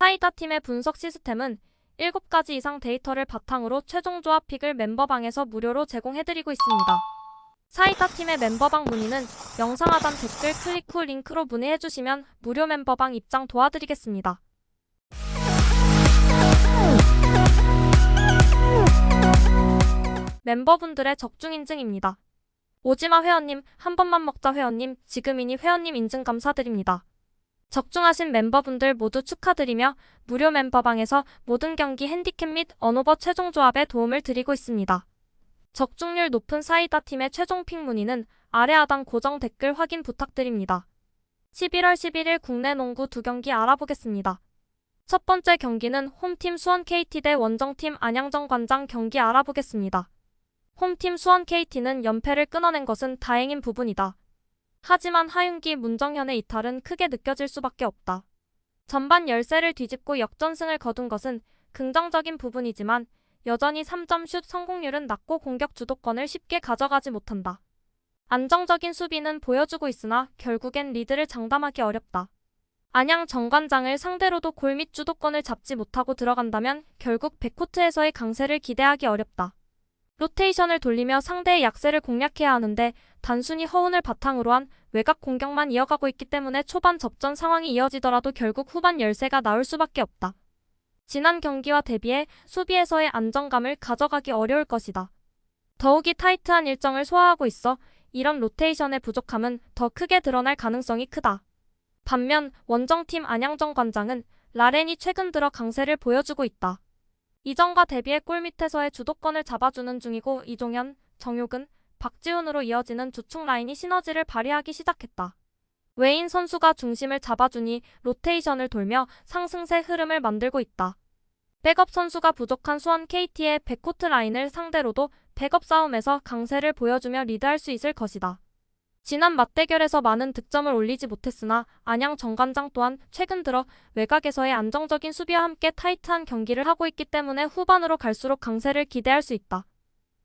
사이다 팀의 분석 시스템은 7가지 이상 데이터를 바탕으로 최종 조합 픽을 멤버방에서 무료로 제공해드리고 있습니다. 사이다 팀의 멤버방 문의는 영상 하단 댓글 클릭 후 링크로 문의해주시면 무료 멤버방 입장 도와드리겠습니다. 멤버분들의 적중 인증입니다. 오지마 회원님, 한 번만 먹자 회원님, 지금이니 회원님 인증 감사드립니다. 적중하신 멤버분들 모두 축하드리며 무료 멤버방에서 모든 경기 핸디캡 및 언오버 최종 조합에 도움을 드리고 있습니다. 적중률 높은 사이다 팀의 최종 픽 문의는 아래 하단 고정 댓글 확인 부탁드립니다. 11월 11일 국내 농구 2경기 알아보겠습니다. 첫 번째 경기는 홈팀 수원 KT 대 원정팀 안양정 관장 경기 알아보겠습니다. 홈팀 수원 KT는 연패를 끊어낸 것은 다행인 부분이다. 하지만 하윤기, 문정현의 이탈은 크게 느껴질 수밖에 없다. 전반 열세를 뒤집고 역전승을 거둔 것은 긍정적인 부분이지만 여전히 3점 슛 성공률은 낮고 공격 주도권을 쉽게 가져가지 못한다. 안정적인 수비는 보여주고 있으나 결국엔 리드를 장담하기 어렵다. 안양 정관장을 상대로도 골 및 주도권을 잡지 못하고 들어간다면 결국 백코트에서의 강세를 기대하기 어렵다. 로테이션을 돌리며 상대의 약세를 공략해야 하는데 단순히 허운을 바탕으로 한 외곽 공격만 이어가고 있기 때문에 초반 접전 상황이 이어지더라도 결국 후반 열세가 나올 수밖에 없다. 지난 경기와 대비해 수비에서의 안정감을 가져가기 어려울 것이다. 더욱이 타이트한 일정을 소화하고 있어 이런 로테이션의 부족함은 더 크게 드러날 가능성이 크다. 반면 원정팀 안양정 관장은 라렌이 최근 들어 강세를 보여주고 있다. 이전과 대비해 골밑에서의 주도권을 잡아주는 중이고 이종현, 정효근, 박지훈으로 이어지는 주축 라인이 시너지를 발휘하기 시작했다. 외인 선수가 중심을 잡아주니 로테이션을 돌며 상승세 흐름을 만들고 있다. 백업 선수가 부족한 수원 KT의 백코트 라인을 상대로도 백업 싸움에서 강세를 보여주며 리드할 수 있을 것이다. 지난 맞대결에서 많은 득점을 올리지 못했으나 안양 정관장 또한 최근 들어 외곽에서의 안정적인 수비와 함께 타이트한 경기를 하고 있기 때문에 후반으로 갈수록 강세를 기대할 수 있다.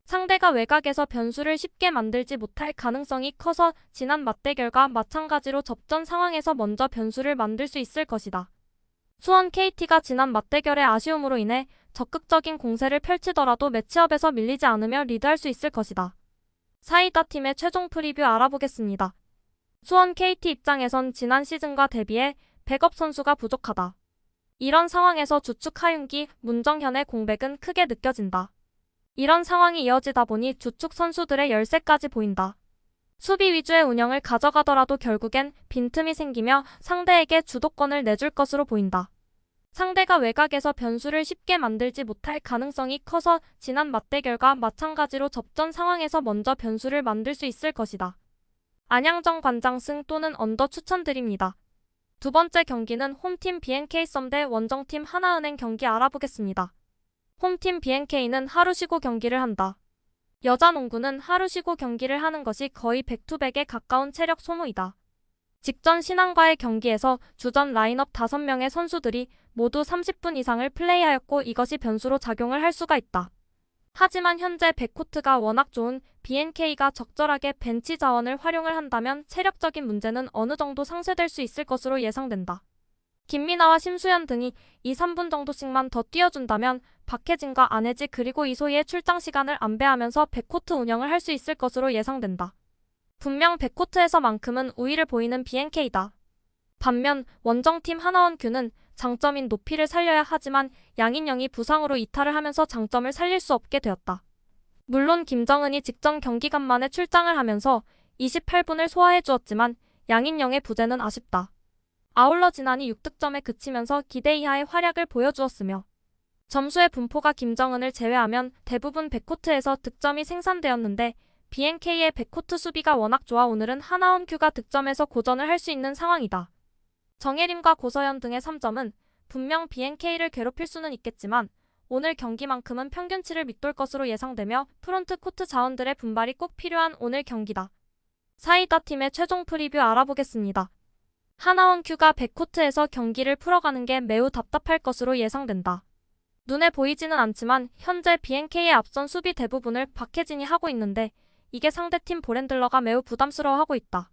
상대가 외곽에서 변수를 쉽게 만들지 못할 가능성이 커서 지난 맞대결과 마찬가지로 접전 상황에서 먼저 변수를 만들 수 있을 것이다. 수원 KT가 지난 맞대결의 아쉬움으로 인해 적극적인 공세를 펼치더라도 매치업에서 밀리지 않으며 리드할 수 있을 것이다. 사이다 팀의 최종 프리뷰 알아보겠습니다. 수원 KT 입장에선 지난 시즌과 대비해 백업 선수가 부족하다. 이런 상황에서 주축 하윤기, 문정현의 공백은 크게 느껴진다. 이런 상황이 이어지다 보니 주축 선수들의 열세까지 보인다. 수비 위주의 운영을 가져가더라도 결국엔 빈틈이 생기며 상대에게 주도권을 내줄 것으로 보인다. 상대가 외곽에서 변수를 쉽게 만들지 못할 가능성이 커서 지난 맞대결과 마찬가지로 접전 상황에서 먼저 변수를 만들 수 있을 것이다. 안양정 관장 승 또는 언더 추천드립니다. 두 번째 경기는 홈팀 BNK 썸 대 원정팀 하나은행 경기 알아보겠습니다. 홈팀 BNK는 하루 쉬고 경기를 한다. 여자 농구는 하루 쉬고 경기를 하는 것이 거의 백투백에 가까운 체력 소모이다. 직전 신안과의 경기에서 주전 라인업 5명의 선수들이 모두 30분 이상을 플레이하였고 이것이 변수로 작용을 할 수가 있다. 하지만 현재 백코트가 워낙 좋은 BNK가 적절하게 벤치 자원을 활용을 한다면 체력적인 문제는 어느 정도 상쇄될 수 있을 것으로 예상된다. 김민아와 심수연 등이 2-3분 정도씩만 더 뛰어준다면 박혜진과 안혜지 그리고 이소희의 출장 시간을 안배하면서 백코트 운영을 할 수 있을 것으로 예상된다. 분명 백코트에서만큼은 우위를 보이는 BNK다. 반면 원정팀 하나원큐는 장점인 높이를 살려야 하지만 양인영이 부상으로 이탈을 하면서 장점을 살릴 수 없게 되었다. 물론 김정은이 직전 경기간만에 출장을 하면서 28분을 소화해 주었지만 양인영의 부재는 아쉽다. 아울러 지난이 6득점에 그치면서 기대 이하의 활약을 보여주었으며 점수의 분포가 김정은을 제외하면 대부분 백코트에서 득점이 생산되었는데 BNK의 백코트 수비가 워낙 좋아 오늘은 하나원큐가 득점에서 고전을 할 수 있는 상황이다. 정예림과 고서연 등의 3점은 분명 BNK를 괴롭힐 수는 있겠지만 오늘 경기만큼은 평균치를 밑돌 것으로 예상되며 프론트 코트 자원들의 분발이 꼭 필요한 오늘 경기다. 사이다 팀의 최종 프리뷰 알아보겠습니다. 하나원큐가 백코트에서 경기를 풀어가는 게 매우 답답할 것으로 예상된다. 눈에 보이지는 않지만 현재 BNK의 앞선 수비 대부분을 박혜진이 하고 있는데 이게 상대팀 볼핸들러가 매우 부담스러워하고 있다.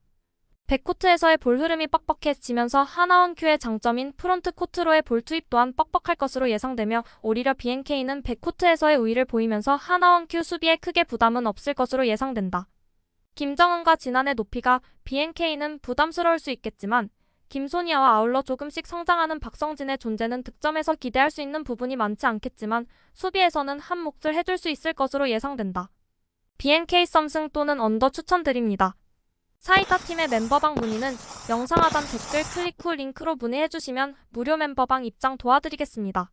백코트에서의 볼 흐름이 뻑뻑해지면서 하나원큐의 장점인 프론트 코트로의 볼 투입 또한 뻑뻑할 것으로 예상되며 오히려 BNK는 백코트에서의 우위를 보이면서 하나원큐 수비에 크게 부담은 없을 것으로 예상된다. 김정은과 진한의 높이가 BNK는 부담스러울 수 있겠지만 김소니아와 아울러 조금씩 성장하는 박성진의 존재는 득점에서 기대할 수 있는 부분이 많지 않겠지만 수비에서는 한 몫을 해줄 수 있을 것으로 예상된다. BNK 썸승 또는 언더 추천드립니다. 사이다 팀의 멤버방 문의는 영상 하단 댓글 클릭 후 링크로 문의해주시면 무료 멤버방 입장 도와드리겠습니다.